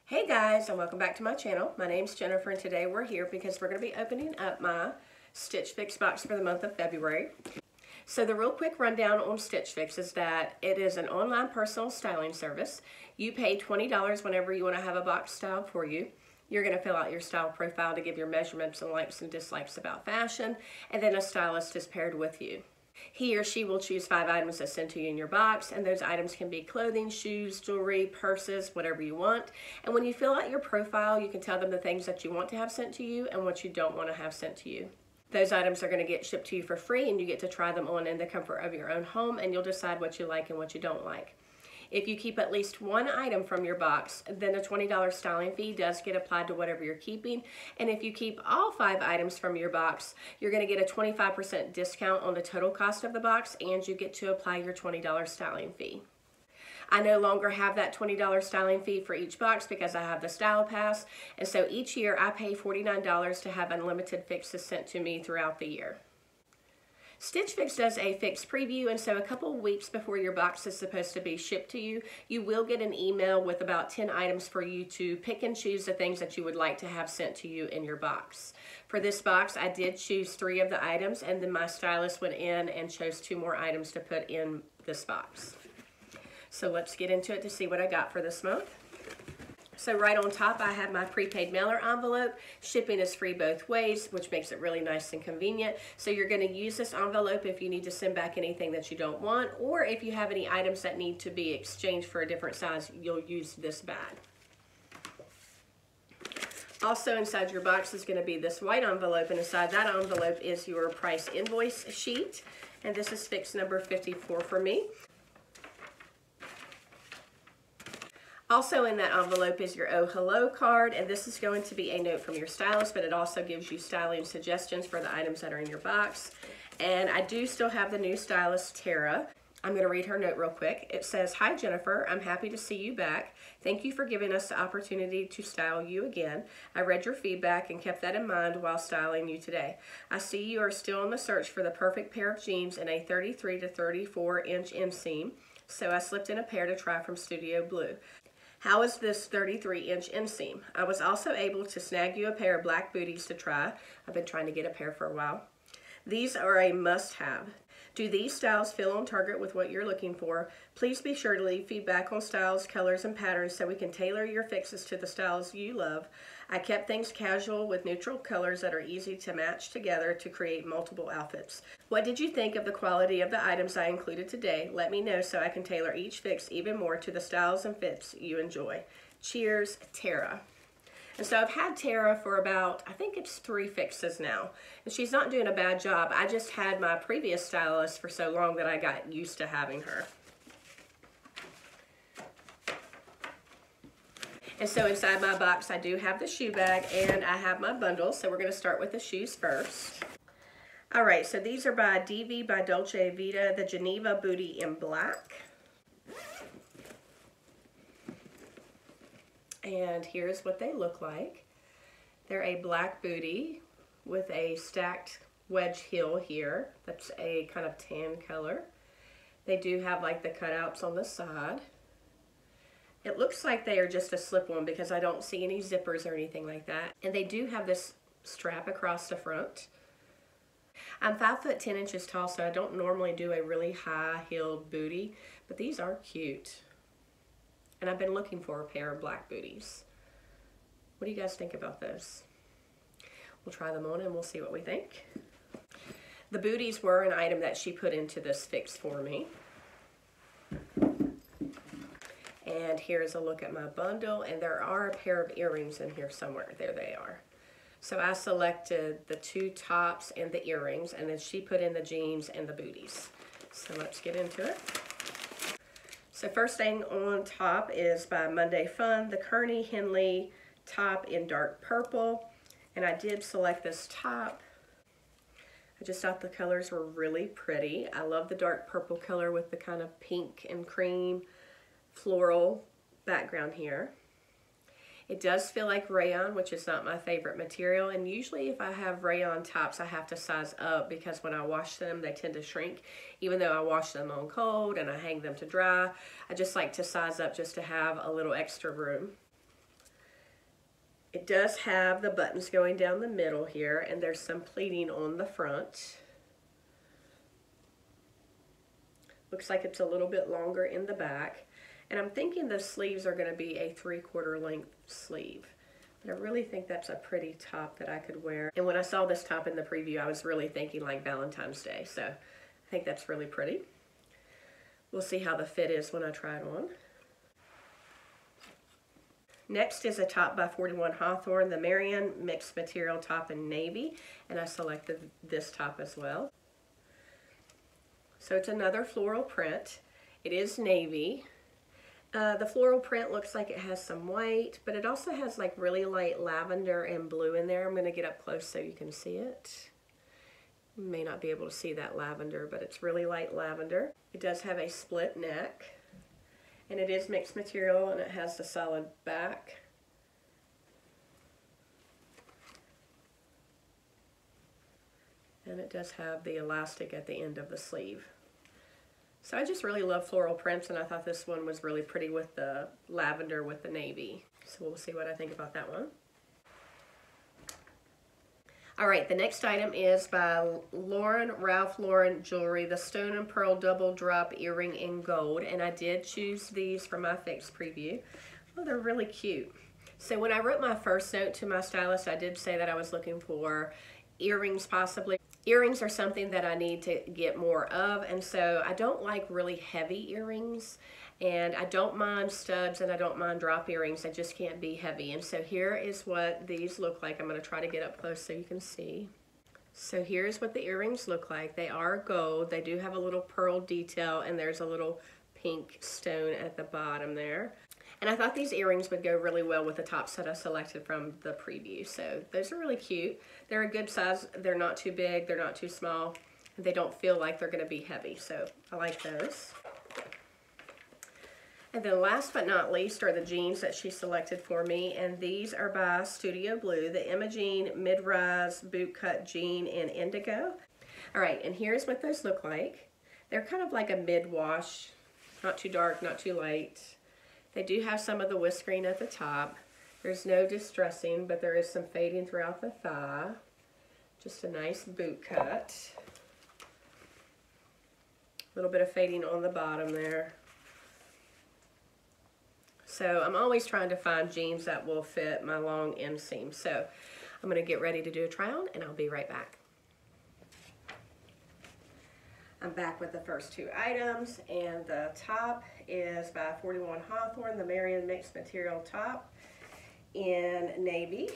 Hey guys, and welcome back to my channel. My name's Jennifer, and today we're here because we're going to be opening up my Stitch Fix box for the month of February. So the real quick rundown on Stitch Fix is that it is an online personal styling service. You pay $20 whenever you want to have a box styled for you. You're going to fill out your style profile to give your measurements and likes and dislikes about fashion, and then a stylist is paired with you. He or she will choose 5 items to send to you in your box, and those items can be clothing, shoes, jewelry, purses, whatever you want. And when you fill out your profile, you can tell them the things that you want to have sent to you and what you don't want to have sent to you. Those items are going to get shipped to you for free, and you get to try them on in the comfort of your own home, and you'll decide what you like and what you don't like. If you keep at least one item from your box, then a $20 styling fee does get applied to whatever you're keeping. And if you keep all 5 items from your box, you're going to get a 25% discount on the total cost of the box, and you get to apply your $20 styling fee. I no longer have that $20 styling fee for each box because I have the Style Pass, and so each year I pay $49 to have unlimited fixes sent to me throughout the year. Stitch Fix does a fix preview, and so a couple weeks before your box is supposed to be shipped to you, you will get an email with about 10 items for you to pick and choose the things that you would like to have sent to you in your box. For this box, I did choose 3 of the items, and then my stylist went in and chose 2 more items to put in this box. So let's get into it to see what I got for this month. So right on top, I have my prepaid mailer envelope. Shipping is free both ways, which makes it really nice and convenient. So you're going to use this envelope if you need to send back anything that you don't want, or if you have any items that need to be exchanged for a different size, you'll use this bag. Also inside your box is going to be this white envelope, and inside that envelope is your price invoice sheet. And this is fix number 54 for me. Also in that envelope is your Oh Hello card, and this is going to be a note from your stylist, but it also gives you styling suggestions for the items that are in your box. And I do still have the new stylist, Tara. I'm going to read her note real quick. It says, "Hi Jennifer, I'm happy to see you back. Thank you for giving us the opportunity to style you again. I read your feedback and kept that in mind while styling you today. I see you are still on the search for the perfect pair of jeans in a 33 to 34 inch inseam, so I slipped in a pair to try from Studio Blue. How is this 33-inch inseam? I was also able to snag you a pair of black booties to try. I've been trying to get a pair for a while. These are a must-have. Do these styles feel on target with what you're looking for? Please be sure to leave feedback on styles, colors, and patterns so we can tailor your fixes to the styles you love. I kept things casual with neutral colors that are easy to match together to create multiple outfits. What did you think of the quality of the items I included today? Let me know so I can tailor each fix even more to the styles and fits you enjoy. Cheers, Tara." And so I've had Tara for about, I think it's 3 fixes now. And she's not doing a bad job. I just had my previous stylist for so long that I got used to having her. And so inside my box, I do have the shoe bag and I have my bundle. So we're going to start with the shoes first. All right, so these are by DV by Dolce Vita, the Geneva Bootie in black. And here's what they look like. They're a black bootie with a stacked wedge heel here. That's a kind of tan color. They do have like the cutouts on the side. It looks like they are just a slip-on because I don't see any zippers or anything like that. And they do have this strap across the front. I'm 5 foot 10 inches tall, so I don't normally do a really high-heeled bootie, but these are cute. And I've been looking for a pair of black booties. What do you guys think about those? We'll try them on and we'll see what we think. The booties were an item that she put into this fix for me. And here's a look at my bundle, and there are a pair of earrings in here somewhere. There they are. So I selected the 2 tops and the earrings, and then she put in the jeans and the booties. So let's get into it. So first thing on top is by Monday Fun, the Kearney Henley top in dark purple. And I did select this top. I just thought the colors were really pretty. I love the dark purple color with the kind of pink and cream floral background here. It does feel like rayon, which is not my favorite material, and usually if I have rayon tops, I have to size up because when I wash them, they tend to shrink. Even though I wash them on cold and I hang them to dry, I just like to size up just to have a little extra room. It does have the buttons going down the middle here, and there's some pleating on the front. Looks like it's a little bit longer in the back. And I'm thinking the sleeves are going to be a 3/4 length sleeve. But I really think that's a pretty top that I could wear. And when I saw this top in the preview, I was really thinking like Valentine's Day. So I think that's really pretty. We'll see how the fit is when I try it on. Next is a top by 41 Hawthorn, the Mariene mixed material top in navy. And I selected this top as well. So it's another floral print. It is navy. The floral print looks like it has some white, but it also has like really light lavender and blue in there. I'm going to get up close so you can see it. You may not be able to see that lavender, but it's really light lavender. It does have a split neck, and it is mixed material, and it has the solid back. And it does have the elastic at the end of the sleeve. So I just really love floral prints, and I thought this one was really pretty with the lavender with the navy. So we'll see what I think about that one. All right, the next item is by Ralph Lauren Jewelry, the Stone and Pearl Double Drop Earring in Gold. And I did choose these for my fix preview. Oh, they're really cute. So when I wrote my first note to my stylist, I did say that I was looking for earrings possibly. Earrings are something that I need to get more of, and so I don't like really heavy earrings, and I don't mind studs and I don't mind drop earrings. I just can't be heavy. And so here is what these look like. I'm going to try to get up close so you can see. So here's what the earrings look like. They are gold. They do have a little pearl detail, and there's a little pink stone at the bottom there. And I thought these earrings would go really well with the tops that I selected from the preview. So those are really cute. They're a good size. They're not too big. They're not too small. And they don't feel like they're going to be heavy. So I like those. And then last but not least are the jeans that she selected for me. And these are by Studio Blue, the Imogen mid-rise bootcut jean in indigo. All right, and here's what those look like. They're kind of like a mid-wash, not too dark, not too light. They do have some of the whiskering at the top. There's no distressing, but there is some fading throughout the thigh. Just a nice boot cut. A little bit of fading on the bottom there. So I'm always trying to find jeans that will fit my long inseam. So I'm going to get ready to do a try on, and I'll be right back. I'm back with the first two items, and the top is by 41 Hawthorn, the Mariene mixed material top in navy.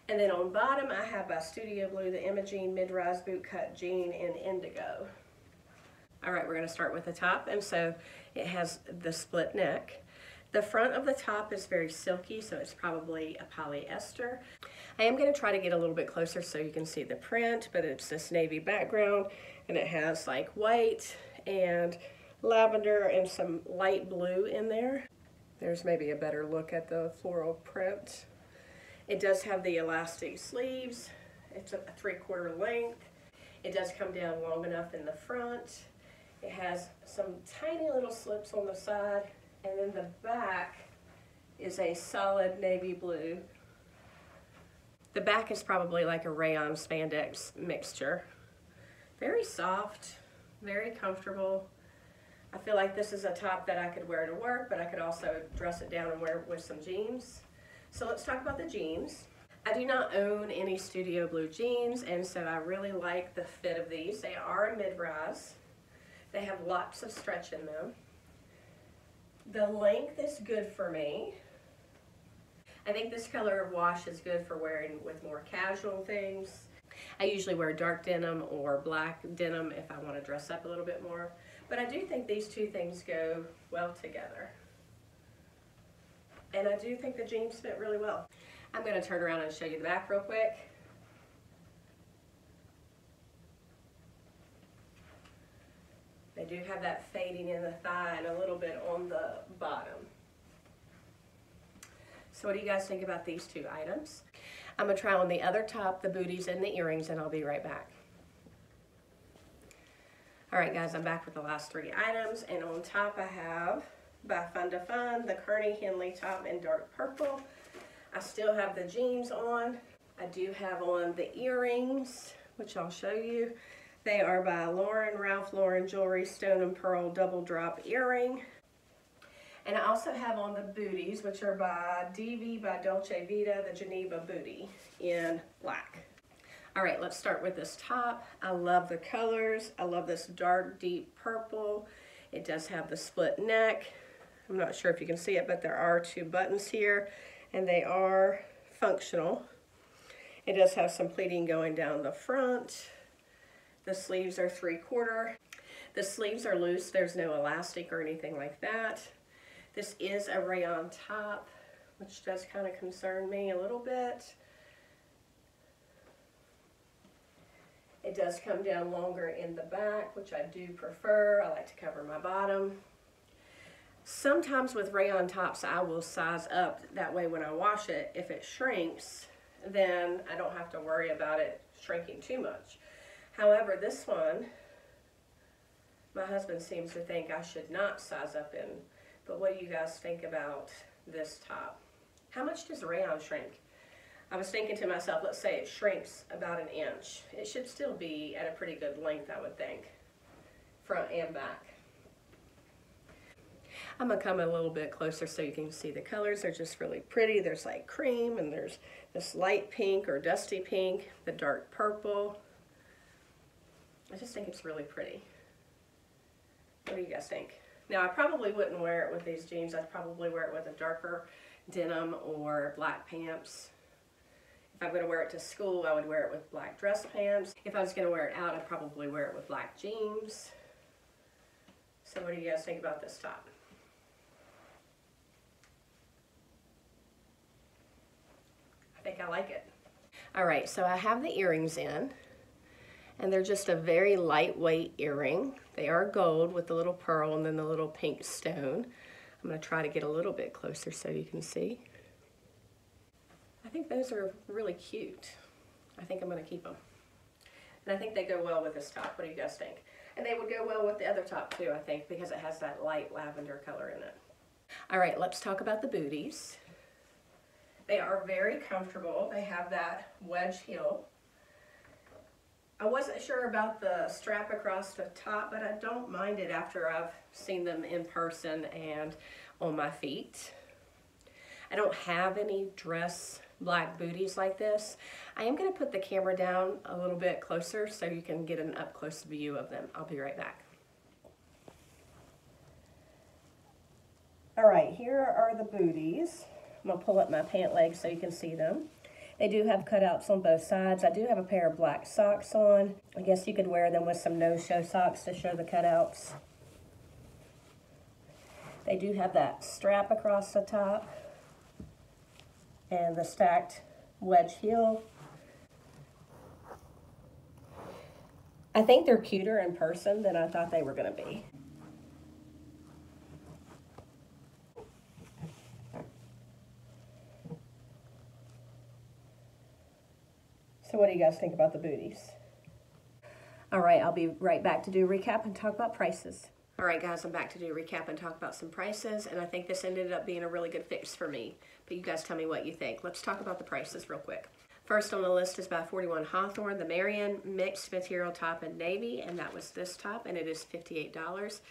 And then on bottom, I have by Studio Blue, the Imogen mid-rise bootcut jean in indigo. All right, we're going to start with the top, and so it has the split neck. The front of the top is very silky, so it's probably a polyester. I am going to try to get a little bit closer so you can see the print, but it's this navy background, and it has like white and lavender and some light blue in there. There's maybe a better look at the floral print. It does have the elastic sleeves. It's a 3/4 length. It does come down long enough in the front. It has some tiny little slips on the side, and then the back is a solid navy blue. The back is probably like a rayon spandex mixture. Very soft, very comfortable. I feel like this is a top that I could wear to work, but I could also dress it down and wear it with some jeans. So let's talk about the jeans. I do not own any Studio Blue jeans, and so I really like the fit of these. They are a mid-rise. They have lots of stretch in them. The length is good for me. I think this color of wash is good for wearing with more casual things. I usually wear dark denim or black denim if I want to dress up a little bit more. But I do think these two things go well together. And I do think the jeans fit really well. I'm going to turn around and show you the back real quick. They do have that fading in the thigh and a little bit on the bottom. So what do you guys think about these two items? I'm going to try on the other top, the booties and the earrings, and I'll be right back. All right, guys, I'm back with the last three items, and on top I have, by Fun to Fun, the Kearney Henley top in dark purple. I still have the jeans on. I do have on the earrings, which I'll show you. They are by Ralph Lauren Jewelry Stone and Pearl Double Drop Earring. And I also have on the booties, which are by Dolce Vita, the Geneva booty in black. All right, let's start with this top. I love the colors. I love this dark, deep purple. It does have the split neck. I'm not sure if you can see it, but there are 2 buttons here, and they are functional. It does have some pleating going down the front. The sleeves are 3/4. The sleeves are loose. There's no elastic or anything like that. This is a rayon top, which does kind of concern me a little bit. It does come down longer in the back, which I do prefer. I like to cover my bottom. Sometimes with rayon tops, I will size up. That way when I wash it, if it shrinks, then I don't have to worry about it shrinking too much. However, this one, my husband seems to think I should not size up in. But what do you guys think about this top? How much does rayon shrink? I was thinking to myself, let's say it shrinks about 1 inch. It should still be at a pretty good length, I would think, front and back. I'm gonna come a little bit closer so you can see the colors. They're just really pretty. There's like cream, and there's this light pink or dusty pink, the dark purple. I just think it's really pretty. What do you guys think? Now, I probably wouldn't wear it with these jeans. I'd probably wear it with a darker denim or black pants. If I'm going to wear it to school, I would wear it with black dress pants. If I was going to wear it out, I'd probably wear it with black jeans. So what do you guys think about this top? I think I like it. All right, so I have the earrings in, and they're just a very lightweight earring. They are gold with the little pearl and then the little pink stone. I'm going to try to get a little bit closer so you can see. I think those are really cute. I think I'm going to keep them. And I think they go well with this top. What do you guys think? And they would go well with the other top too, I think, because it has that light lavender color in it. All right, let's talk about the booties. They are very comfortable. They have that wedge heel. I wasn't sure about the strap across the top, but I don't mind it after I've seen them in person and on my feet. I don't have any dress black booties like this. I am going to put the camera down a little bit closer so you can get an up-close view of them. I'll be right back. All right, here are the booties. I'm going to pull up my pant legs so you can see them. They do have cutouts on both sides. I do have a pair of black socks on. I guess you could wear them with some no-show socks to show the cutouts. They do have that strap across the top and the stacked wedge heel. I think they're cuter in person than I thought they were going to be. So what do you guys think about the booties? All right, I'll be right back to do a recap and talk about prices. All right, guys, I'm back to do a recap and talk about some prices, and I think this ended up being a really good fix for me. But you guys tell me what you think. Let's talk about the prices real quick. First on the list is by 41 Hawthorn, the Mariene mixed material top in navy, and that was this top, and it is $58.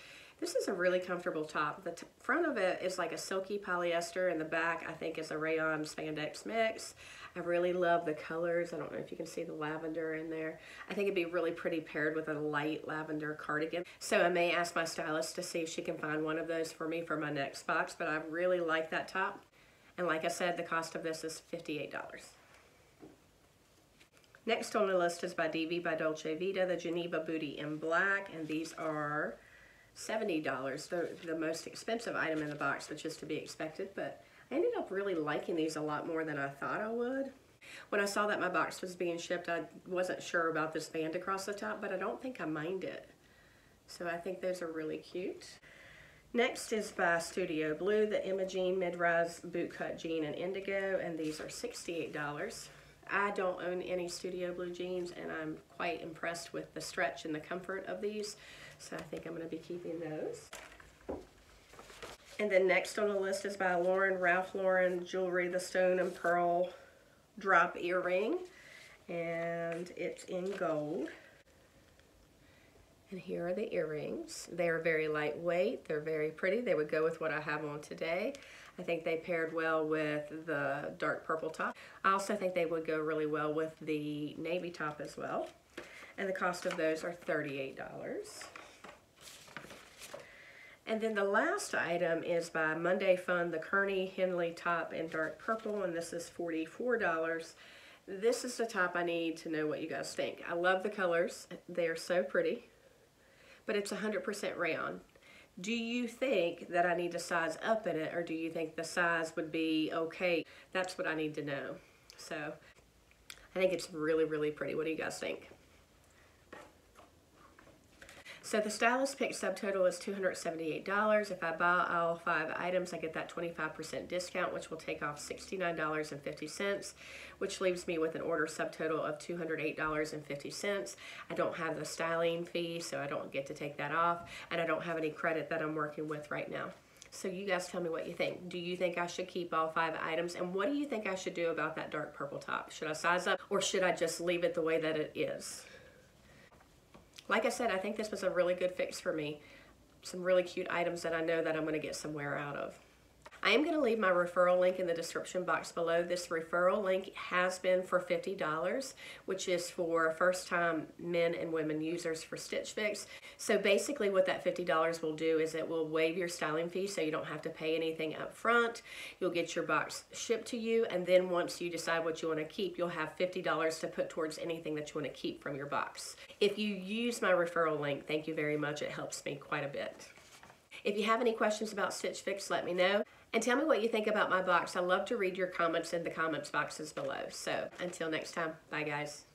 This is a really comfortable top. The front of it is like a silky polyester, and the back I think is a rayon spandex mix. I really love the colors. I don't know if you can see the lavender in there. I think it'd be really pretty paired with a light lavender cardigan. So I may ask my stylist to see if she can find one of those for me for my next box, but I really like that top. And like I said, the cost of this is $58. Next on the list is by Dolce Vita, the Geneva Booty in black, and these are $70. They're the most expensive item in the box, which is to be expected, but I ended up really liking these a lot more than I thought I would. When I saw that my box was being shipped, I wasn't sure about this band across the top, but I don't think I mind it. So I think those are really cute. Next is by Studio Blue, the Imogen mid-rise bootcut jean in indigo, and these are $68. I don't own any Studio Blue jeans, and I'm quite impressed with the stretch and the comfort of these, so I think I'm going to be keeping those. And then next on the list is by Ralph Lauren Jewelry, the Stone and Pearl Drop Earring. And it's in gold. And here are the earrings. They are very lightweight. They're very pretty. They would go with what I have on today. I think they paired well with the dark purple top. I also think they would go really well with the navy top as well. And the cost of those are $38. And then the last item is by Monday Fun, the Kearney Henley top in dark purple, and this is $44. This is the top I need to know what you guys think. I love the colors. They are so pretty, but it's 100% rayon. Do you think that I need to size up in it, or do you think the size would be okay? That's what I need to know. So I think it's really, really pretty. What do you guys think? So the Stylist Pick subtotal is $278. If I buy all 5 items, I get that 25% discount, which will take off $69.50, which leaves me with an order subtotal of $208.50. I don't have the styling fee, so I don't get to take that off, and I don't have any credit that I'm working with right now. So you guys tell me what you think. Do you think I should keep all 5 items? And what do you think I should do about that dark purple top? Should I size up, or should I just leave it the way that it is? Like I said, I think this was a really good fix for me. Some really cute items that I know that I'm going to get some wear out of. I am going to leave my referral link in the description box below. This referral link has been for $50, which is for first-time men and women users for Stitch Fix. So basically what that $50 will do is it will waive your styling fee, so you don't have to pay anything up front. You'll get your box shipped to you, and then once you decide what you want to keep, you'll have $50 to put towards anything that you want to keep from your box. If you use my referral link, thank you very much. It helps me quite a bit. If you have any questions about Stitch Fix, let me know. And tell me what you think about my box. I love to read your comments in the comments boxes below. So until next time, bye guys.